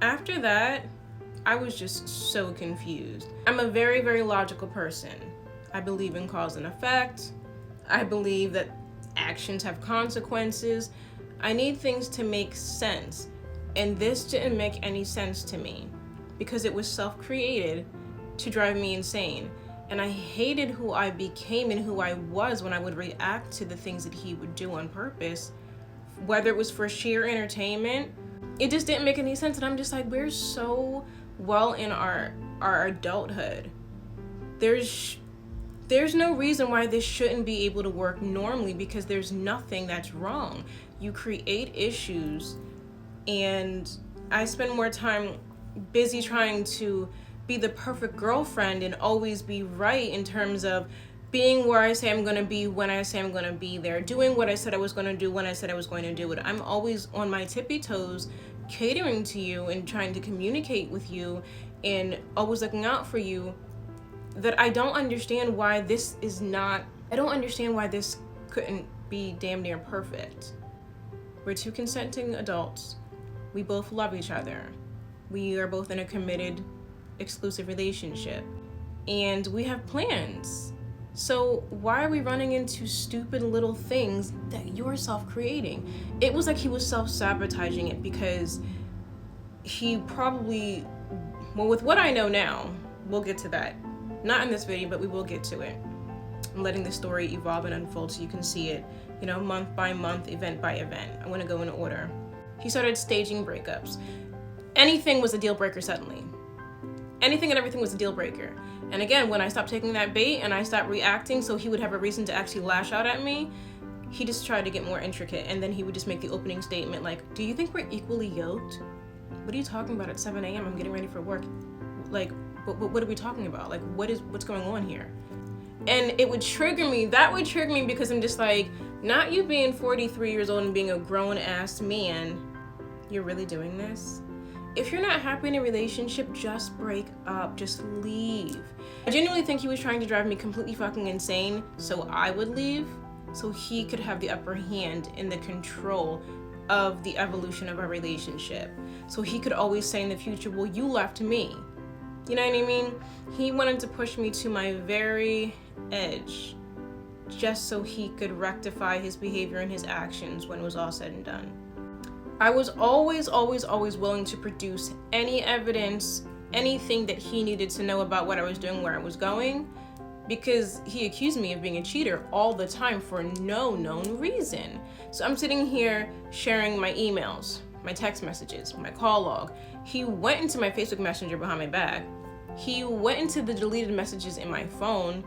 After that, I was just so confused. I'm a very, very logical person. I believe in cause and effect. I believe that actions have consequences. I need things to make sense. And this didn't make any sense to me because it was self-created to drive me insane. And I hated who I became and who I was when I would react to the things that he would do on purpose, whether it was for sheer entertainment. It just didn't make any sense. And I'm just like, we're so well in our adulthood. There's no reason why this shouldn't be able to work normally because there's nothing that's wrong. You create issues, and I spend more time busy trying to be the perfect girlfriend and always be right in terms of being where I say I'm going to be when I say I'm going to be there, doing what I said I was going to do when I said I was going to do it. I'm always on my tippy toes catering to you and trying to communicate with you and always looking out for you, that I don't understand why this couldn't be damn near perfect. We're two consenting adults. We both love each other. We are both in a committed, exclusive relationship. And we have plans. So why are we running into stupid little things that you're self-creating? It was like he was self-sabotaging it because he probably, well, with what I know now, we'll get to that. Not in this video, but we will get to it. I'm letting the story evolve and unfold so you can see it, month by month, event by event. I want to go in order. He started staging breakups. Anything was a deal breaker suddenly. Anything and everything was a deal breaker. And again, when I stopped taking that bait and I stopped reacting so he would have a reason to actually lash out at me, he just tried to get more intricate. And then he would just make the opening statement like, do you think we're equally yoked? What are you talking about at 7 a.m.? I'm getting ready for work. Like, what are we talking about? Like, what's going on here? And it would trigger me. That would trigger me because I'm just like, not you being 43 years old and being a grown-ass man, you're really doing this? If you're not happy in a relationship, just break up, just leave. I genuinely think he was trying to drive me completely fucking insane so I would leave, so he could have the upper hand in the control of the evolution of our relationship. So he could always say in the future, well, you left me. You know what I mean? He wanted to push me to my very edge just so he could rectify his behavior and his actions when it was all said and done. I was always willing to produce any evidence, anything that he needed to know about what I was doing, where I was going, because he accused me of being a cheater all the time for no known reason. So I'm sitting here sharing my emails, my text messages, my call log. He went into my Facebook Messenger behind my back. He went into the deleted messages in my phone.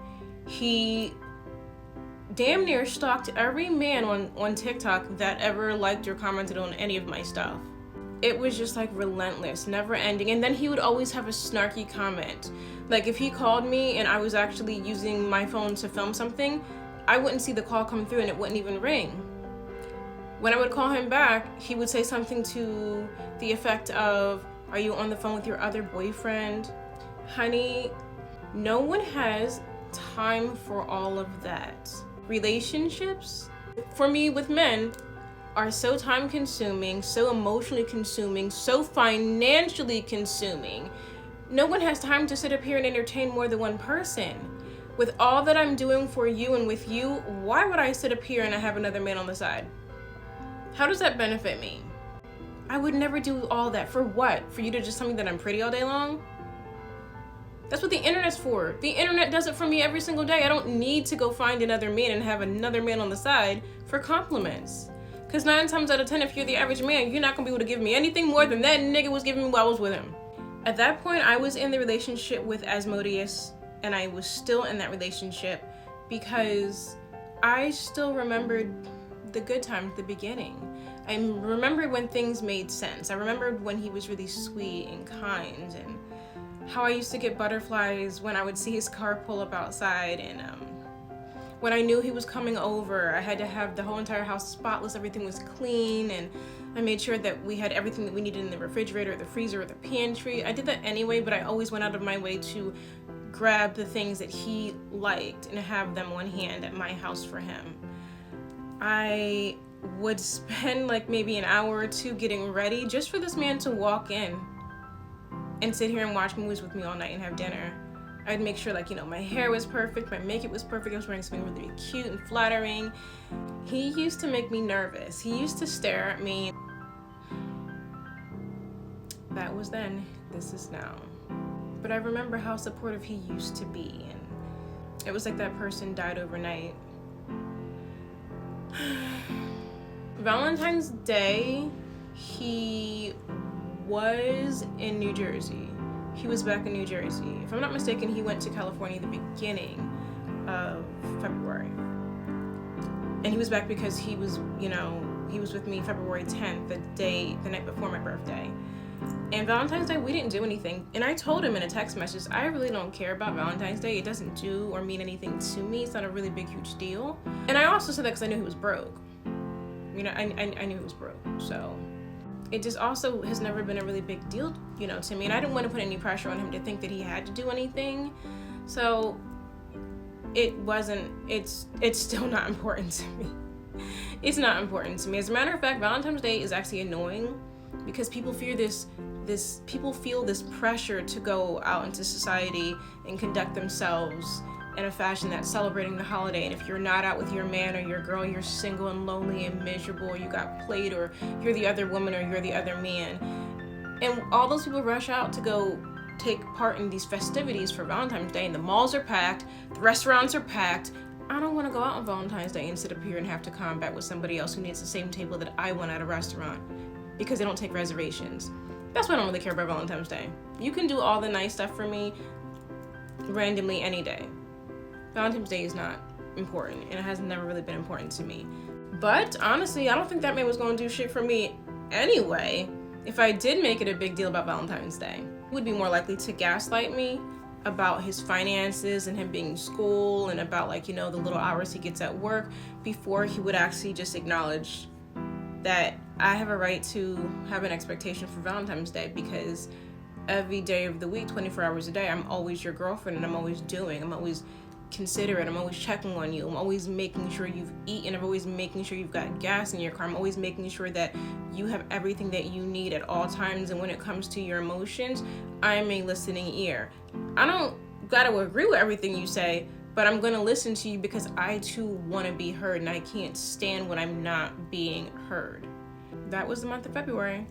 He damn near stalked every man on TikTok that ever liked or commented on any of my stuff. It was just like relentless, never ending. And then he would always have a snarky comment. Like if he called me and I was actually using my phone to film something, I wouldn't see the call come through and it wouldn't even ring. When I would call him back, he would say something to the effect of, are you on the phone with your other boyfriend? Honey, no one has time for all of that. Relationships, for me with men, are so time consuming, so emotionally consuming, so financially consuming. No one has time to sit up here and entertain more than one person. With all that I'm doing for you and with you, why would I sit up here and I have another man on the side? How does that benefit me? I would never do all that. For what? For you to just tell me that I'm pretty all day long? That's what the internet's for. The internet does it for me every single day. I don't need to go find another man and have another man on the side for compliments. Because 9 times out of 10, if you're the average man, you're not going to be able to give me anything more than that nigga was giving me while I was with him. At that point, I was in the relationship with Asmodeus, and I was still in that relationship because I still remembered the good times at the beginning. I remembered when things made sense. I remembered when he was really sweet and kind, and how I used to get butterflies when I would see his car pull up outside, and when I knew he was coming over, I had to have the whole entire house spotless, everything was clean, and I made sure that we had everything that we needed in the refrigerator, the freezer, or the pantry. I did that anyway, but I always went out of my way to grab the things that he liked and have them on hand at my house for him. I would spend like maybe an hour or two getting ready just for this man to walk in and sit here and watch movies with me all night and have dinner. I'd make sure, like, you know, my hair was perfect, my makeup was perfect, I was wearing something really cute and flattering. He used to make me nervous. He used to stare at me. That was then, this is now. But I remember how supportive he used to be, and it was like that person died overnight. Valentine's Day, he was in New Jersey. He was back in New Jersey. If I'm not mistaken, he went to California at the beginning of February. And he was back because he was, you know, he was with me February 10th, the night before my birthday. And Valentine's Day, we didn't do anything. And I told him in a text message, I really don't care about Valentine's Day. It doesn't do or mean anything to me. It's not a really big, huge deal. And I also said that because I knew he was broke. You know, I knew he was broke. So it just also has never been a really big deal, you know, to me. And I didn't want to put any pressure on him to think that he had to do anything. So it's still not important to me. It's not important to me. As a matter of fact, Valentine's Day is actually annoying because people feel this pressure to go out into society and conduct themselves in a fashion that's celebrating the holiday. And if you're not out with your man or your girl, you're single and lonely and miserable, or you got played, or you're the other woman or you're the other man. And all those people rush out to go take part in these festivities for Valentine's Day, and the malls are packed, the restaurants are packed. I don't want to go out on Valentine's Day and sit up here and have to combat with somebody else who needs the same table that I want at a restaurant because they don't take reservations. That's why I don't really care about Valentine's Day. You can do all the nice stuff for me randomly any day. Valentine's Day is not important, and it has never really been important to me. But honestly, I don't think that man was going to do shit for me anyway. If I did make it a big deal about Valentine's Day, he would be more likely to gaslight me about his finances and him being in school and about, like, you know, the little hours he gets at work before he would actually just acknowledge that I have a right to have an expectation for Valentine's Day, because every day of the week, 24 hours a day, I'm always your girlfriend, and I'm always considerate. I'm always checking on you. I'm always making sure you've eaten. I'm always making sure you've got gas in your car. I'm always making sure that you have everything that you need at all times. And when it comes to your emotions, I'm a listening ear. I don't gotta agree with everything you say, but I'm gonna listen to you because I too wanna be heard, and I can't stand when I'm not being heard. That was the month of February.